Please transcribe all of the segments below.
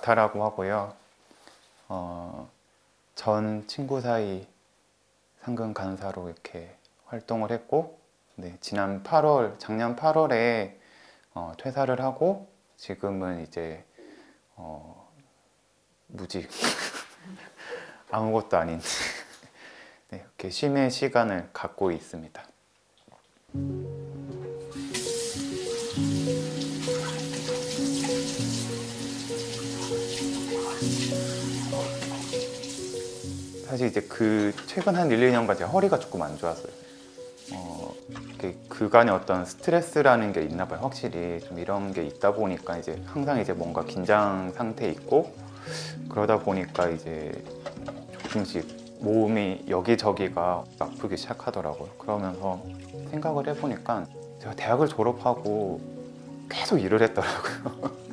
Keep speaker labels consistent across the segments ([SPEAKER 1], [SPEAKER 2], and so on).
[SPEAKER 1] 나타라고 하고요. 전 친구 사이 상근 간사로 이렇게 활동을 했고, 네, 작년 8월에 퇴사를 하고 지금은 이제 무직 아무것도 아닌 네, 이렇게 쉼의 시간을 갖고 있습니다. 사실 이제 최근 한 1, 2년간 제 허리가 조금 안 좋았어요. 그간의 어떤 스트레스라는 게 있나 봐요. 확실히 좀 이런 게 있다 보니까 이제 항상 이제 뭔가 긴장 상태에 있고, 그러다 보니까 이제 조금씩 몸이 여기저기가 아프기 시작하더라고요. 그러면서 생각을 해보니까 제가 대학을 졸업하고 계속 일을 했더라고요.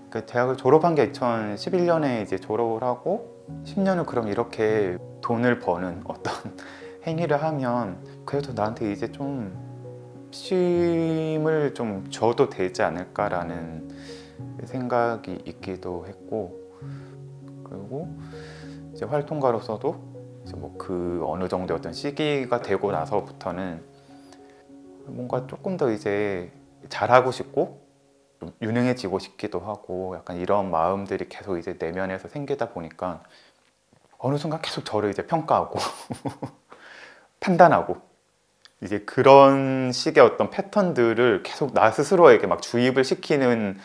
[SPEAKER 1] 그 대학을 졸업한 게 2011년에 이제 졸업을 하고 10년을 그럼 이렇게 돈을 버는 어떤 행위를 하면 그래도 나한테 이제 좀 쉼을 좀 줘도 되지 않을까라는 생각이 있기도 했고, 그리고 이제 활동가로서도 이제 뭐 그 어느 정도 어떤 시기가 되고 나서부터는 뭔가 조금 더 이제 잘하고 싶고 좀 유능해지고 싶기도 하고, 약간 이런 마음들이 계속 이제 내면에서 생기다 보니까 어느 순간 계속 저를 이제 평가하고 판단하고 이제 그런 식의 어떤 패턴들을 계속 나 스스로에게 막 주입을 시키는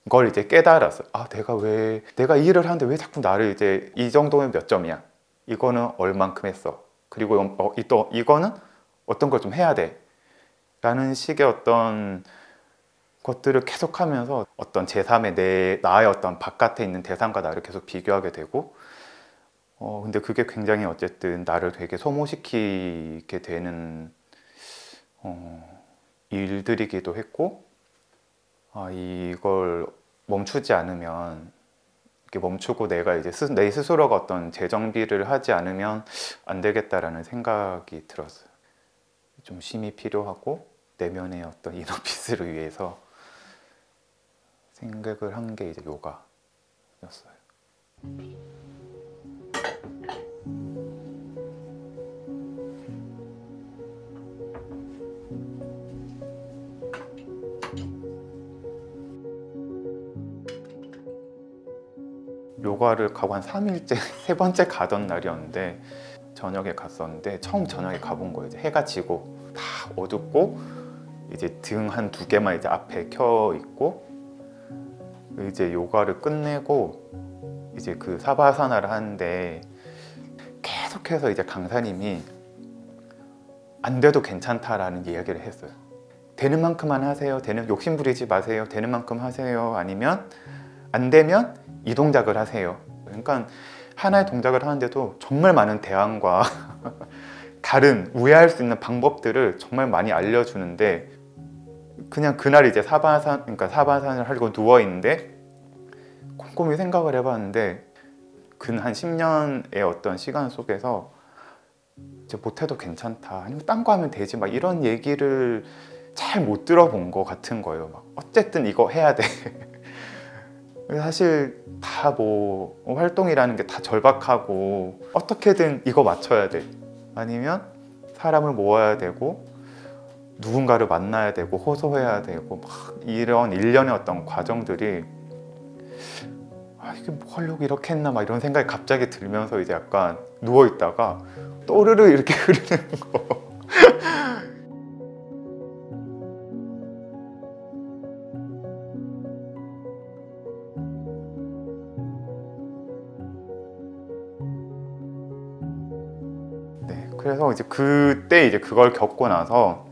[SPEAKER 1] 걸 이제 깨달았어요. 아, 내가 이 일을 하는데 왜 자꾸 나를 이제 이 정도면 몇 점이야? 이거는 얼만큼 했어? 그리고 또 이거는 어떤 걸 좀 해야 돼? 라는 식의 어떤 것들을 계속하면서 어떤 제3의 나의 어떤 바깥에 있는 대상과 나를 계속 비교하게 되고, 근데 그게 굉장히 어쨌든 나를 되게 소모시키게 되는 일들이기도 했고, 이걸 멈추지 않으면, 이렇게 멈추고 내가 이제 내 스스로가 어떤 재정비를 하지 않으면 안 되겠다라는 생각이 들었어요. 좀 쉼이 필요하고 내면의 어떤 이너피스를 위해서 생각을 한 게 이제 요가였어요. 요가를 가고 한 3일째, 세 번째 가던 날이었는데 저녁에 갔었는데 처음 저녁에 가본 거예요. 이제 해가 지고 다 어둡고 이제 등 한 2개만 이제 앞에 켜 있고, 이제 요가를 끝내고 이제 그 사바사나를 하는데 계속해서 이제 강사님이 안 돼도 괜찮다라는 이야기를 했어요. 되는 만큼만 하세요. 욕심 부리지 마세요. 되는 만큼 하세요. 아니면 안 되면 이 동작을 하세요. 그러니까 하나의 동작을 하는데도 정말 많은 대안과 다른 우회할 수 있는 방법들을 정말 많이 알려주는데, 그냥 그날 이제 사바산을 하고 누워 있는데 곰곰이 생각을 해봤는데 근 한 10년의 어떤 시간 속에서 이제 못해도 괜찮다, 아니면 딴 거 하면 되지, 막 이런 얘기를 잘 못 들어본 것 같은 거예요. 막 어쨌든 이거 해야 돼. 사실 다 뭐 활동이라는 게 다 절박하고 어떻게든 이거 맞춰야 돼, 아니면 사람을 모아야 되고 누군가를 만나야 되고 호소해야 되고 막 이런 일련의 어떤 과정들이 이게 뭐 하려고 이렇게 했나 막 이런 생각이 갑자기 들면서 이제 약간 누워있다가 또르르 이렇게 흐르는 거. 네, 그래서 이제 그때 이제 그걸 겪고 나서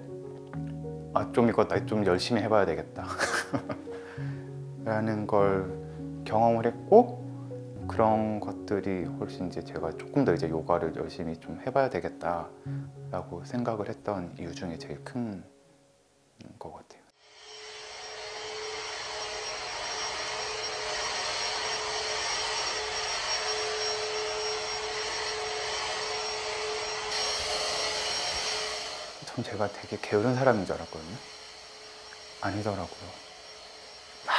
[SPEAKER 1] 이거 나 좀 열심히 해봐야 되겠다 라는 걸 경험을 했고, 그런 것들이 훨씬 이제 제가 조금 더 이제 요가를 열심히 좀 해봐야 되겠다 라고 생각을 했던 이유 중에 제일 큰 것 같아요. 전 제가 되게 게으른 사람인 줄 알았거든요. 아니더라고요. 막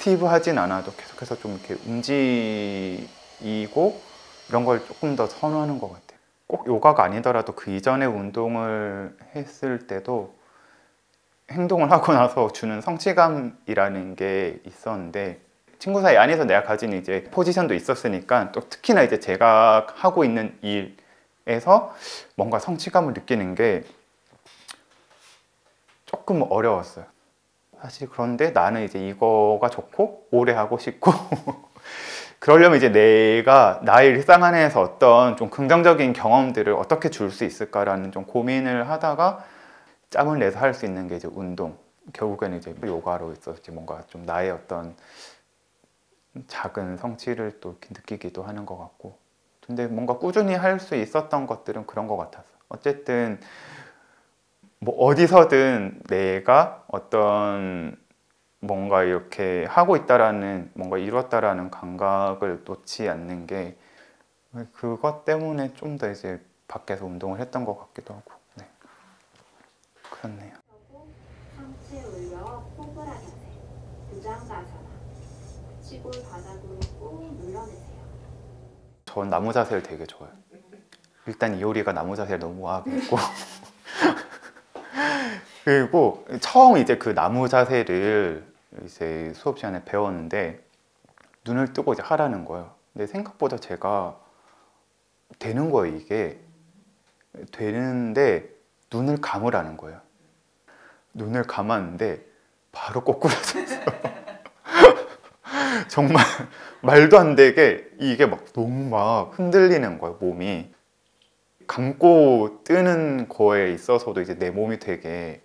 [SPEAKER 1] 액티브하진 않아도 계속해서 좀 이렇게 움직이고 이런 걸 조금 더 선호하는 것 같아요. 꼭 요가가 아니더라도 그 이전에 운동을 했을 때도 행동을 하고 나서 주는 성취감이라는 게 있었는데, 친구 사이 안에서 내가 가진 이제 포지션도 있었으니까, 또 특히나 이제 제가 하고 있는 일에서 뭔가 성취감을 느끼는 게 조금 어려웠어요 사실. 그런데 나는 이제 이거가 좋고 오래 하고 싶고 그러려면 이제 내가 나의 일상 안에서 어떤 좀 긍정적인 경험들을 어떻게 줄 수 있을까라는 좀 고민을 하다가 짬을 내서 할 수 있는 게 이제 운동, 결국에는 이제 요가로 있어서 이제 뭔가 좀 나의 어떤 작은 성취를 또 이렇게 느끼기도 하는 것 같고. 근데 뭔가 꾸준히 할 수 있었던 것들은 그런 것 같아서, 어쨌든 뭐 어디서든 내가 어떤 뭔가 이렇게 하고 있다라는, 뭔가 이뤘다라는 감각을 놓지 않는 게, 그것 때문에 좀 더 이제 밖에서 운동을 했던 것 같기도 하고. 네, 그렇네요.
[SPEAKER 2] 상체 올려 코브라 자세, 부장가사나, 치골 바닥으로 꾹 눌러내세요.
[SPEAKER 1] 전 나무 자세를 되게 좋아해요. 일단 이효리가 나무 자세를 너무 하겠고 그리고 처음 이제 그 나무 자세를 이제 수업 시간에 배웠는데 눈을 뜨고 이제 하라는 거예요. 근데 생각보다 제가 되는 거예요. 이게 되는데 눈을 감으라는 거예요. 눈을 감았는데 바로 꼬꾸라졌어요. 정말 말도 안 되게 이게 막 너무 막 흔들리는 거예요, 몸이. 감고 뜨는 거에 있어서도 이제 내 몸이 되게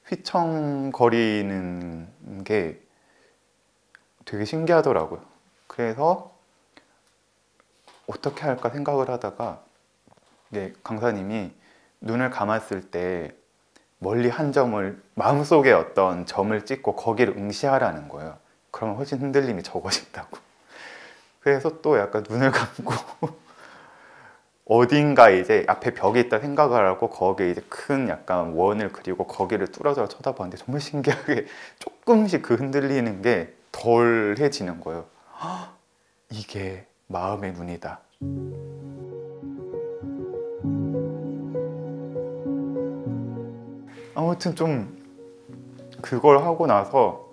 [SPEAKER 1] 휘청거리는 게 되게 신기하더라고요. 그래서 어떻게 할까 생각을 하다가, 강사님이 눈을 감았을 때 멀리 한 점을, 마음속에 어떤 점을 찍고 거기를 응시하라는 거예요. 그러면 훨씬 흔들림이 적어진다고. 그래서 또 약간 눈을 감고 어딘가 이제 앞에 벽이 있다 생각을 하고 거기에 이제 큰 약간 원을 그리고 거기를 뚫어져 쳐다봤는데, 정말 신기하게 조금씩 그 흔들리는 게 덜해지는 거예요. 이게 마음의 눈이다. 아무튼 좀 그걸 하고 나서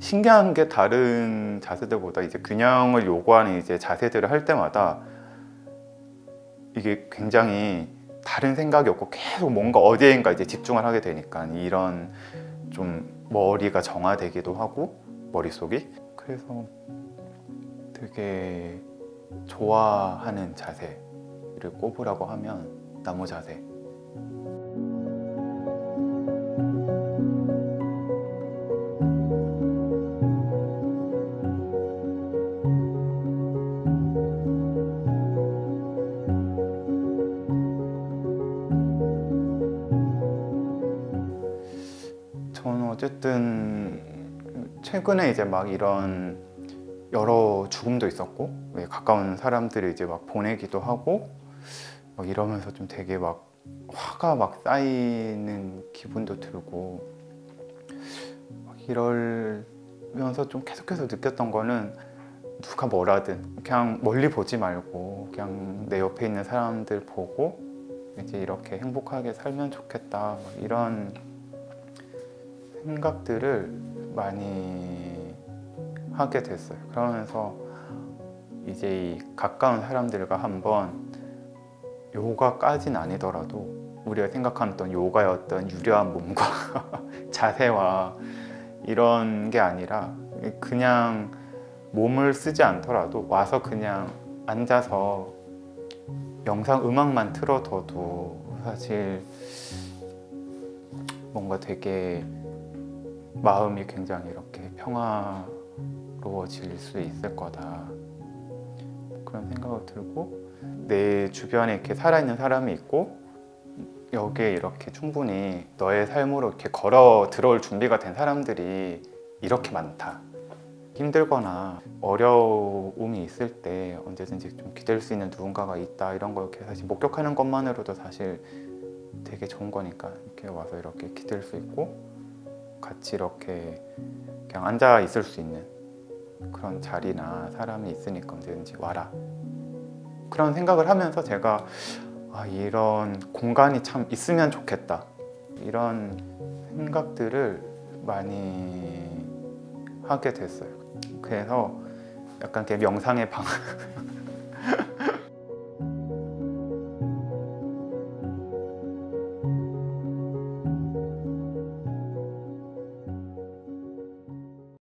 [SPEAKER 1] 신기한 게, 다른 자세들보다 이제 균형을 요구하는 이제 자세들을 할 때마다 이게 굉장히 다른 생각이 없고 계속 뭔가 어디에인가 이제 집중을 하게 되니까, 이런 좀 머리가 정화되기도 하고, 머릿속이. 그래서 되게 좋아하는 자세를 꼽으라고 하면 나무 자세. 저는 어쨌든 최근에 이제 막 이런 여러 죽음도 있었고, 가까운 사람들이 이제 막 보내기도 하고 막 이러면서 좀 되게 막 화가 막 쌓이는 기분도 들고, 막 이러면서 좀 계속해서 느꼈던 거는, 누가 뭐라든 그냥 멀리 보지 말고 그냥 내 옆에 있는 사람들 보고 이제 이렇게 행복하게 살면 좋겠다, 막 이런 생각들을 많이 하게 됐어요. 그러면서 이제 이 가까운 사람들과 한번, 요가까진 아니더라도 우리가 생각하는 어떤 요가의 어떤 유려한 몸과 자세와 이런 게 아니라, 그냥 몸을 쓰지 않더라도 와서 그냥 앉아서 영상 음악만 틀어둬도 사실 뭔가 되게 마음이 굉장히 이렇게 평화로워질 수 있을 거다, 그런 생각이 들고, 내 주변에 이렇게 살아있는 사람이 있고 여기에 이렇게 충분히 너의 삶으로 이렇게 걸어 들어올 준비가 된 사람들이 이렇게 많다. 힘들거나 어려움이 있을 때 언제든지 좀 기댈 수 있는 누군가가 있다, 이런 걸 이렇게 사실 목격하는 것만으로도 사실 되게 좋은 거니까, 이렇게 와서 이렇게 기댈 수 있고 같이 이렇게 그냥 앉아 있을 수 있는 그런 자리나 사람이 있으니까 언제든지 와라. 그런 생각을 하면서 제가 이런 공간이 참 있으면 좋겠다. 이런 생각들을 많이 하게 됐어요. 그래서 약간 이렇게 명상의 방